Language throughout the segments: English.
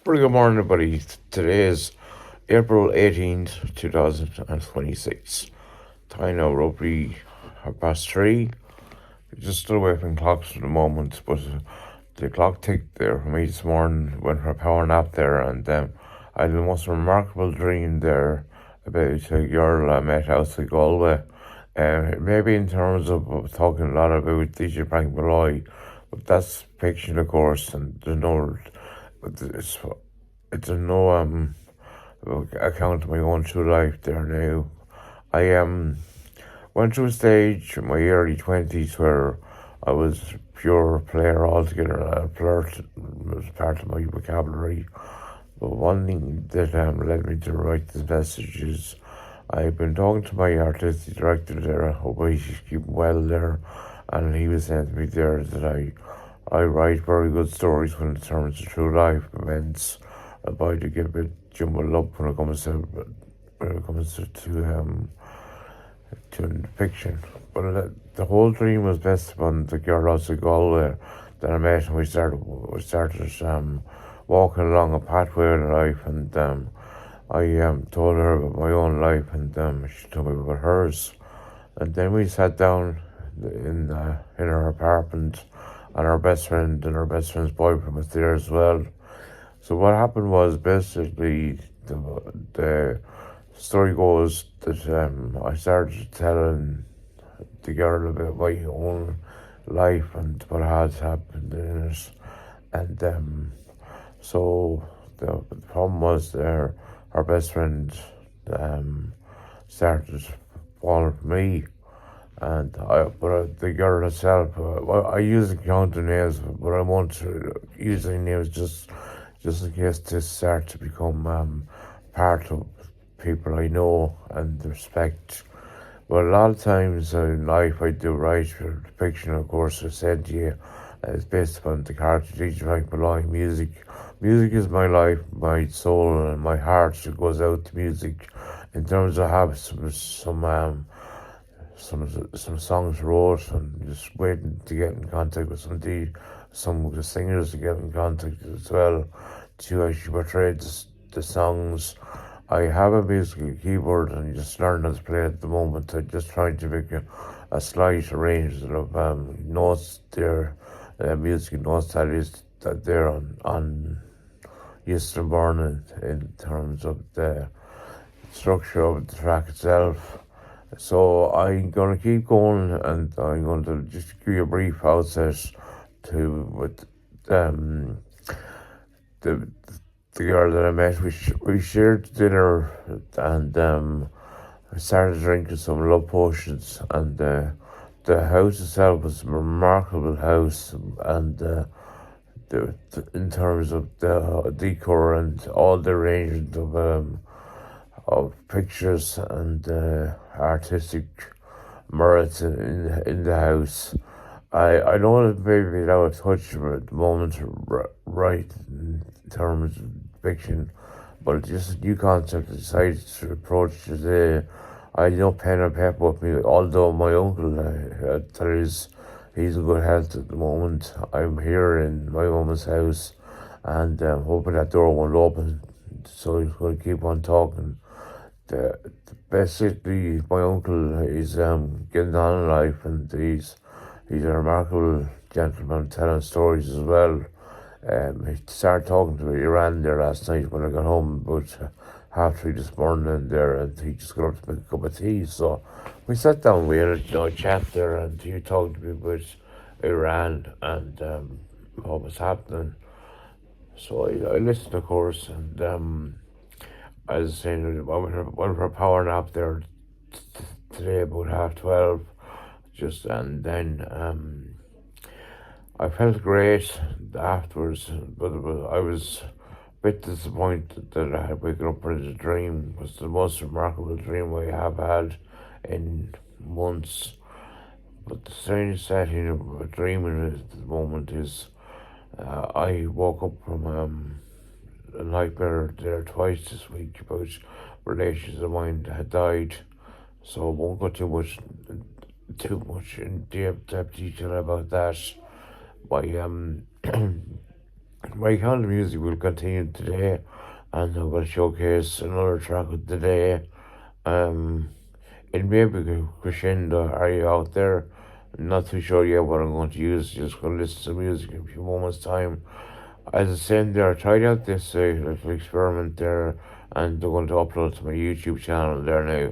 Pretty good morning, everybody. Today is April 18th, 2026. Time now roughly 3:30. Just still away from clocks for the moment, but the clock ticked there for me this morning. Went for a power nap there, and I had the most remarkable dream there about a girl I met outside Galway. Maybe in terms of talking a lot about DJ Frank Malloy, but that's fiction, of course, and there's no, but it's a no account of my own true life there now. I went through a stage in my early 20s where I was a pure player altogether. A flirt was part of my vocabulary. But one thing that led me to write this message is I've been talking to my artistic director there. I hope he's keeping well there. And he was saying to me there that I write very good stories when it comes to true life events. I try to get a bit jumbled up when it comes to fiction. But the whole dream was based upon the girl outside Galway that I met, and we started walking along a pathway in life, and I told her about my own life, and she told me about hers. And then we sat down in her apartment, and her best friend and her best friend's boyfriend was there as well. So what happened was basically the story goes that I started telling the girl about my own life and what had happened in it, and so the problem was there. Her best friend started falling for me, and the girl herself. I use counter names, but I won't use any names just in case this start to become part of people I know and respect. But a lot of times in life I do write for fiction, of course. I said to you, it's based upon the character DJ Frank Malloy. Music is my life, my soul, and my heart goes out to music. In terms of have some songs wrote, and just waiting to get in contact with some of the singers to get in contact as well to actually portray the songs. I have a musical keyboard and just learning how to play at the moment. I'm just trying to make a slight arrangement of notes there, musical notes that there on Eastern Burn in terms of the structure of the track itself. So I'm going to keep going, and I'm going to just give you a brief outset with the girl that I met. We shared dinner, and I started drinking some love potions, and the house itself was a remarkable house, and in terms of the decor and all the arrangement of pictures and artistic merits in the house. I don't want to maybe be out of touch at the moment, right, in terms of fiction, but it's just a new concept I decided to approach today. I had no pen and paper with me, although my uncle, he's in good health at the moment. I'm here in my mama's house, and hoping that door won't open, so he's going to keep on talking. Basically, my uncle is getting on in life, and he's a remarkable gentleman telling stories as well. He started talking to me. He ran there last night when I got home about 3:30 this morning there, and he just got up to make a cup of tea. So we sat down, we had a chat there, and he talked to me about Iran and what was happening. So I listened, of course, and I was saying, I went for a power nap there today about 12:30, and then I felt great afterwards, but I was a bit disappointed that I had waken up from the dream. It was the most remarkable dream I have had in months. But the strange setting of dreaming at the moment is I woke up from a nightmare there twice this week about relations of mine that had died. So I won't go too much in depth detail about that. My My kind of music will continue today, and I will showcase another track of the day. Um, it may be crescendo. Are you out there? Not too sure yet what I'm going to use. Just going to listen to music in a few moments' time. As I said there, I tried out this little experiment there, and I'm going to upload to my YouTube channel there now.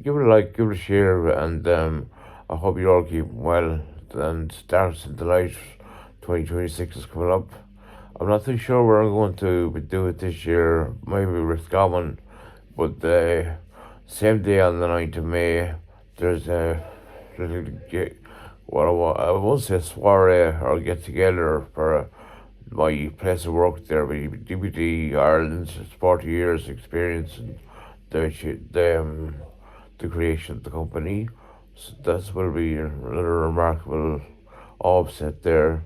Give it a like, give it a share, and I hope you all keep well. And Stars and Delight 2026 is coming up. I'm not too sure where I'm going to do it this year. Maybe Roscommon, but same day on the 9th of May, there's a little I won't say soiree or get together for my place of work there with DPD Ireland's 40 years experience in the creation of the company. So that will be another remarkable offset there.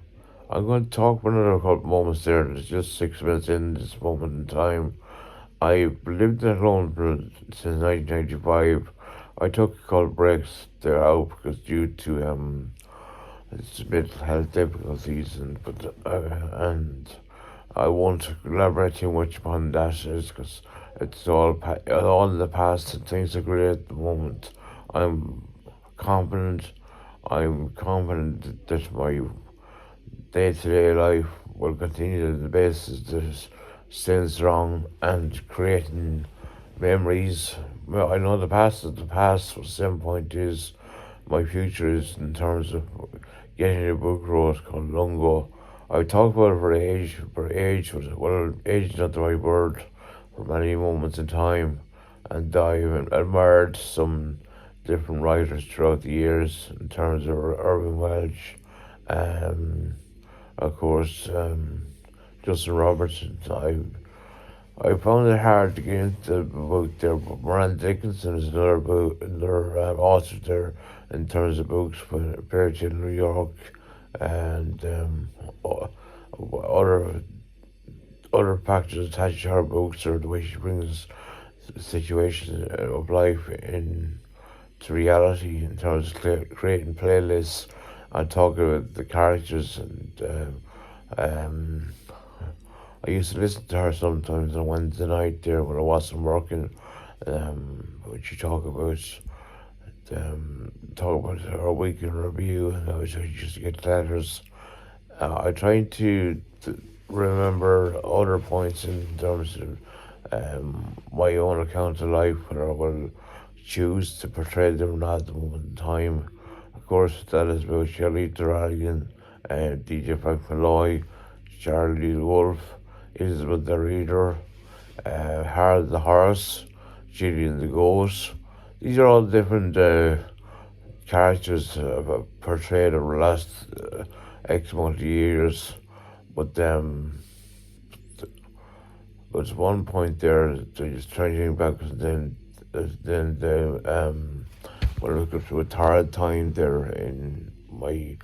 I'm going to talk for another couple moments there. It's just 6 minutes in this moment in time. I've lived at home since 1995. I took a couple breaks there out because due to it's mental health difficulties and I won't elaborate too much upon that because it's all in the past and things are great at the moment. I'm confident. I'm confident that my day-to-day life will continue on the basis that is staying strong and creating memories. Well, I know the past is the past. The same point is my future is in terms of getting a book wrote called Lungo. I talk about it well, age is not the right word for many moments in time, and I've admired some different writers throughout the years in terms of Irving Welsh, um, of course, Justin Robertson. I found it hard to get into the book there, but Moran Dickinson is another author there in terms of books, but appeared in New York and other factors attached to her books or the way she brings situations of life in to reality in terms of creating playlists and talking about the characters and I used to listen to her sometimes on Wednesday night there when I wasn't working. When she talk about her week in review, and I was used to get letters. I try to remember other points in terms of my own account of life, whether I will choose to portray them or not at the moment in time. Of course, that is about Shelley Duralian, DJ Frank Malloy, Charlie the Wolf, Elizabeth the Reader, Harold the Horse, Gillian the Ghost. These are all different characters portrayed over the last X amount of years. But there's one point there that just trying to think back, and then when I look through a tired time there in my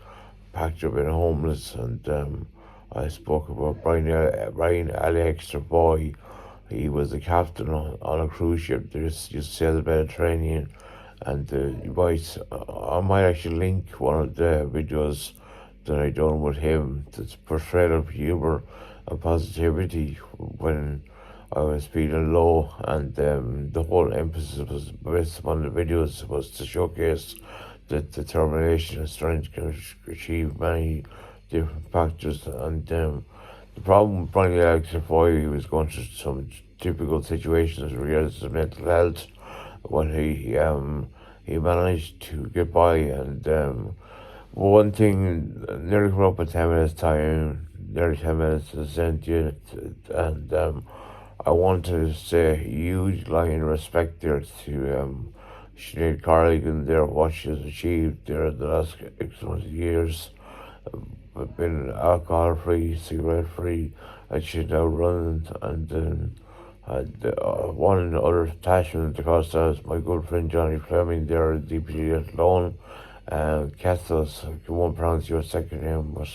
package of being homeless, and I spoke about Brian Ali Extra Boy. He was the captain on a cruise ship that just sailed the Mediterranean, and I might actually link one of the videos that I done with him that's portrayal of humour and positivity when I was feeling low, and the whole emphasis was based upon the videos was to showcase the determination and strength can achieve many different factors. And the problem with Brian Alex Foy, he was going through some typical situations related to mental health when he managed to get by, and one thing nearly come up in 10 minutes time, nearly 10 minutes to send you, and I want to say a huge line of respect there to Sinead Carligan there, what she's achieved there the last X amount of years. Been alcohol free, cigarette free, and she's now running and one other attachment because that's my good friend Johnny Fleming there at DPG at Loan. Cathos, I won't pronounce your second name, but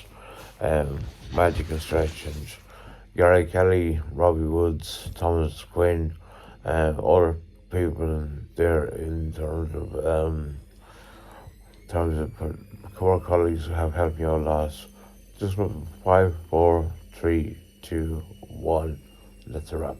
Magic and Stretch, and Gary Kelly, Robbie Woods, Thomas Quinn, other people there in terms of core colleagues who have helped me out a lot. Just 5, 4, 3, 2, 1. Let's wrap.